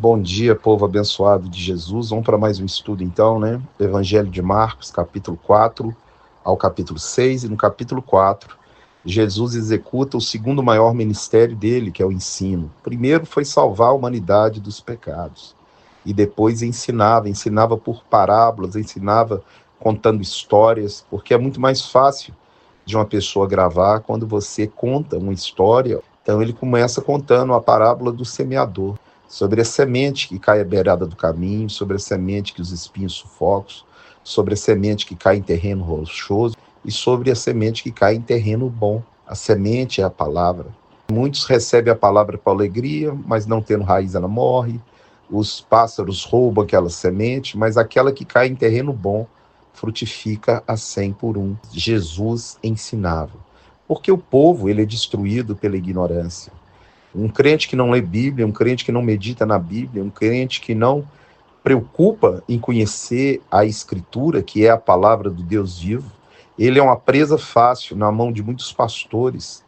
Bom dia, povo abençoado de Jesus. Vamos para mais um estudo então, né? Evangelho de Marcos, capítulo 4 ao capítulo 6. E no capítulo 4, Jesus executa o segundo maior ministério dele, que é o ensino. Primeiro foi salvar a humanidade dos pecados. E depois ensinava por parábolas, ensinava contando histórias, porque é muito mais fácil de uma pessoa gravar quando você conta uma história. Então ele começa contando a parábola do semeador, sobre a semente que cai à beirada do caminho, sobre a semente que os espinhos sufocam, sobre a semente que cai em terreno rochoso e sobre a semente que cai em terreno bom. A semente é a palavra. Muitos recebem a palavra com alegria, mas não tendo raiz ela morre. Os pássaros roubam aquela semente, mas aquela que cai em terreno bom frutifica a 100 por um. Jesus ensinava. Porque o povo ele é destruído pela ignorância. Um crente que não lê Bíblia, um crente que não medita na Bíblia, um crente que não preocupa em conhecer a Escritura, que é a palavra do Deus vivo, ele é uma presa fácil na mão de muitos pastores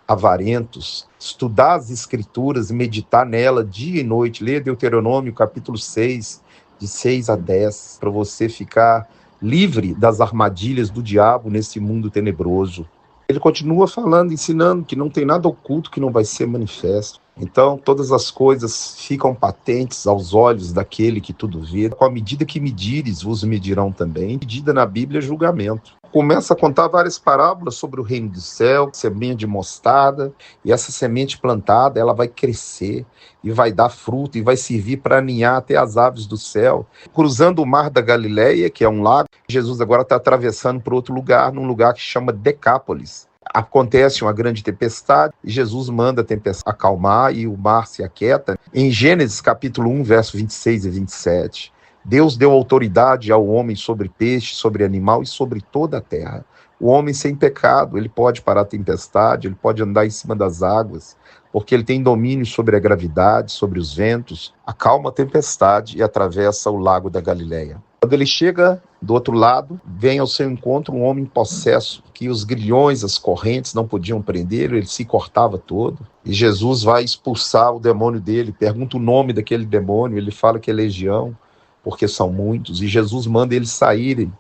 avarentos. Estudar as Escrituras e meditar nela dia e noite, ler Deuteronômio capítulo 6, de 6 a 10, para você ficar livre das armadilhas do diabo nesse mundo tenebroso. Ele continua falando, ensinando que não tem nada oculto que não vai ser manifesto. Então, todas as coisas ficam patentes aos olhos daquele que tudo vê. Com a medida que medires, vos medirão também. Medida na Bíblia é julgamento. Começa a contar várias parábolas sobre o reino do céu, semente de mostarda, e essa semente plantada, ela vai crescer e vai dar fruto e vai servir para aninhar até as aves do céu. Cruzando o mar da Galileia, que é um lago, Jesus agora está atravessando para outro lugar, num lugar que chama Decápolis. Acontece uma grande tempestade e Jesus manda a tempestade acalmar e o mar se aquieta. Em Gênesis capítulo 1, verso 26 e 27, Deus deu autoridade ao homem sobre peixe, sobre animal e sobre toda a terra. O homem sem pecado, ele pode parar a tempestade, ele pode andar em cima das águas, porque ele tem domínio sobre a gravidade, sobre os ventos, acalma a tempestade e atravessa o lago da Galileia. Quando ele chega do outro lado, vem ao seu encontro um homem possesso, que os grilhões, as correntes não podiam prender, ele se cortava todo. E Jesus vai expulsar o demônio dele, pergunta o nome daquele demônio, ele fala que é legião, porque são muitos, e Jesus manda eles saírem.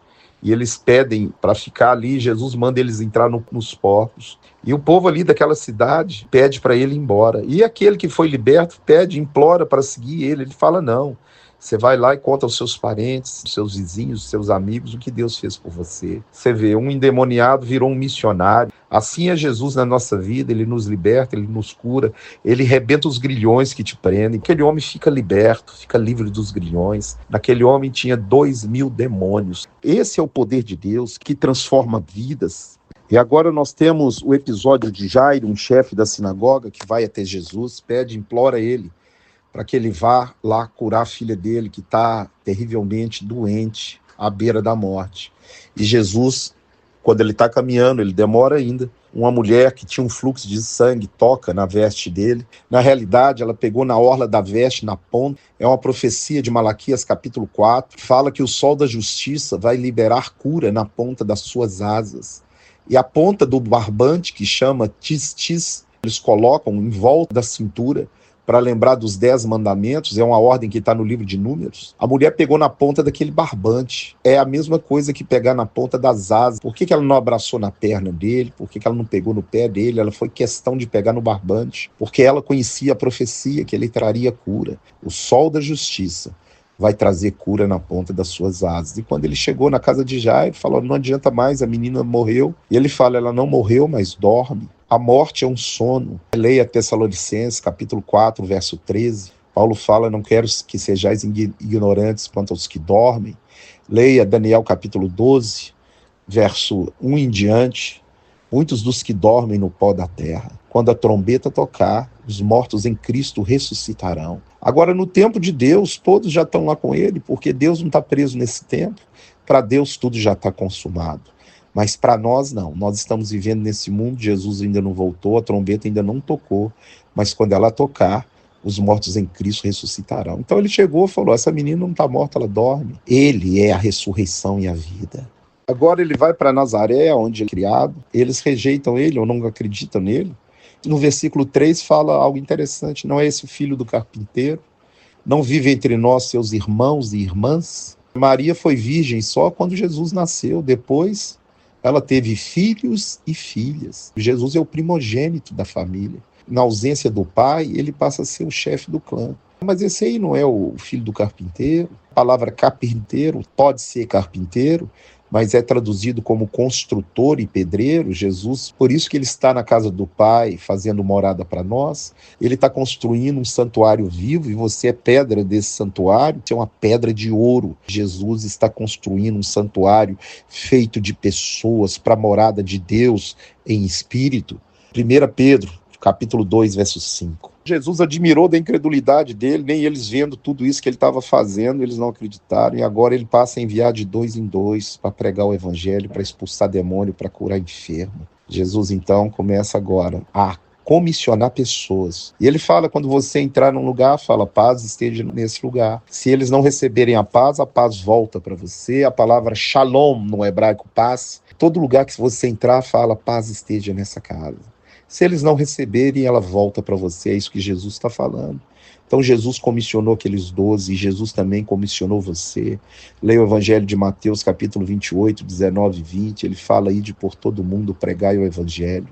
E eles pedem para ficar ali, Jesus manda eles entrar nos porcos. E o povo ali daquela cidade pede para ele ir embora. E aquele que foi liberto pede, implora para seguir ele. Ele fala, não. Você vai lá e conta aos seus parentes, aos seus vizinhos, aos seus amigos, o que Deus fez por você. Você vê, um endemoniado virou um missionário. Assim é Jesus na nossa vida, ele nos liberta, ele nos cura, ele rebenta os grilhões que te prendem. Aquele homem fica liberto, fica livre dos grilhões. Naquele homem tinha 2.000 demônios. Esse é o poder de Deus que transforma vidas. E agora nós temos o episódio de Jairo, um chefe da sinagoga, que vai até Jesus, pede, implora ele, para que ele vá lá curar a filha dele, que está terrivelmente doente, à beira da morte. E Jesus, quando ele está caminhando, ele demora ainda, uma mulher que tinha um fluxo de sangue toca na veste dele. Na realidade, ela pegou na orla da veste, na ponta. É uma profecia de Malaquias capítulo 4, fala que o sol da justiça vai liberar cura na ponta das suas asas. E a ponta do barbante, que chama tis-tis, eles colocam em volta da cintura, para lembrar dos 10 mandamentos, é uma ordem que está no livro de Números. A mulher pegou na ponta daquele barbante. É a mesma coisa que pegar na ponta das asas. Por que ela não abraçou na perna dele? Por que ela não pegou no pé dele? Ela foi questão de pegar no barbante. Porque ela conhecia a profecia que ele traria cura. O sol da justiça vai trazer cura na ponta das suas asas. E quando ele chegou na casa de Jairo, falou, não adianta mais, a menina morreu. E ele fala, ela não morreu, mas dorme. A morte é um sono. Leia Tessalonicenses, capítulo 4, verso 13. Paulo fala, não quero que sejais ignorantes quanto aos que dormem. Leia Daniel, capítulo 12, verso 1 em diante. Muitos dos que dormem no pó da terra, quando a trombeta tocar, os mortos em Cristo ressuscitarão. Agora, no tempo de Deus, todos já estão lá com ele, porque Deus não está preso nesse tempo. Para Deus, tudo já está consumado. Mas para nós, não. Nós estamos vivendo nesse mundo, Jesus ainda não voltou, a trombeta ainda não tocou, mas quando ela tocar, os mortos em Cristo ressuscitarão. Então ele chegou e falou, essa menina não está morta, ela dorme. Ele é a ressurreição e a vida. Agora ele vai para Nazaré, onde ele é criado, eles rejeitam ele ou não acreditam nele. No versículo 3 fala algo interessante, não é esse o filho do carpinteiro? Não vive entre nós seus irmãos e irmãs? Maria foi virgem só quando Jesus nasceu. Depois, ela teve filhos e filhas. Jesus é o primogênito da família. Na ausência do pai, ele passa a ser o chefe do clã. Mas esse aí não é o filho do carpinteiro. A palavra carpinteiro pode ser carpinteiro, mas é traduzido como construtor e pedreiro. Jesus, por isso que ele está na casa do Pai, fazendo morada para nós. Ele está construindo um santuário vivo e você é pedra desse santuário. Você é uma pedra de ouro. Jesus está construindo um santuário feito de pessoas para a morada de Deus em espírito. 1 Pedro, capítulo 2, verso 5. Jesus admirou da incredulidade dele, nem eles vendo tudo isso que ele estava fazendo, eles não acreditaram, e agora ele passa a enviar de 2 em 2 para pregar o evangelho, para expulsar demônio, para curar enfermo. Jesus, então, começa agora a comissionar pessoas. E ele fala, quando você entrar num lugar, fala, paz esteja nesse lugar. Se eles não receberem a paz volta para você. A palavra shalom, no hebraico, paz. Todo lugar que você entrar, fala, paz esteja nessa casa. Se eles não receberem, ela volta para você. É isso que Jesus está falando. Então Jesus comissionou aqueles 12, e Jesus também comissionou você. Leia o Evangelho de Mateus, capítulo 28, 19 e 20. Ele fala aí de por todo mundo pregai o Evangelho,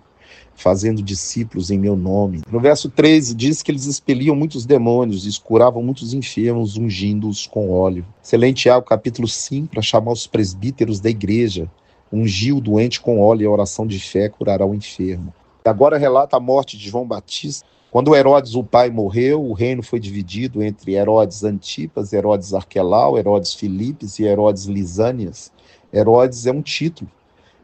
fazendo discípulos em meu nome. No verso 13 diz que eles expeliam muitos demônios e curavam muitos enfermos, ungindo-os com óleo. Excelente o capítulo 5, para chamar os presbíteros da igreja. Ungiu o doente com óleo e a oração de fé curará o enfermo. Agora relata a morte de João Batista. Quando Herodes, o pai, morreu, o reino foi dividido entre Herodes Antipas, Herodes Arquelau, Herodes Filipes e Herodes Lisânias. Herodes é um título.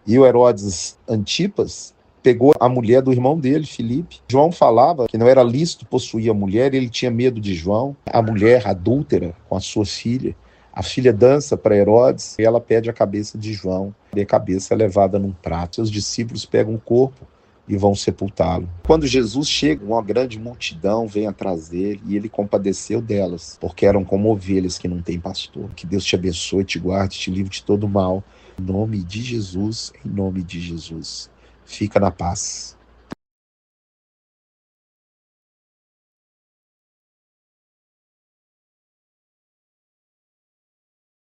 E o Herodes Antipas pegou a mulher do irmão dele, Filipe. João falava que não era lícito possuir a mulher, ele tinha medo de João. A mulher adúltera com a sua filha. A filha dança para Herodes e ela pede a cabeça de João. E a cabeça é levada num prato. Seus discípulos pegam o corpo e vão sepultá-lo. Quando Jesus chega, uma grande multidão vem atrás dele e ele compadeceu delas, porque eram como ovelhas que não têm pastor. Que Deus te abençoe, te guarde, te livre de todo mal. Em nome de Jesus, em nome de Jesus. Fica na paz.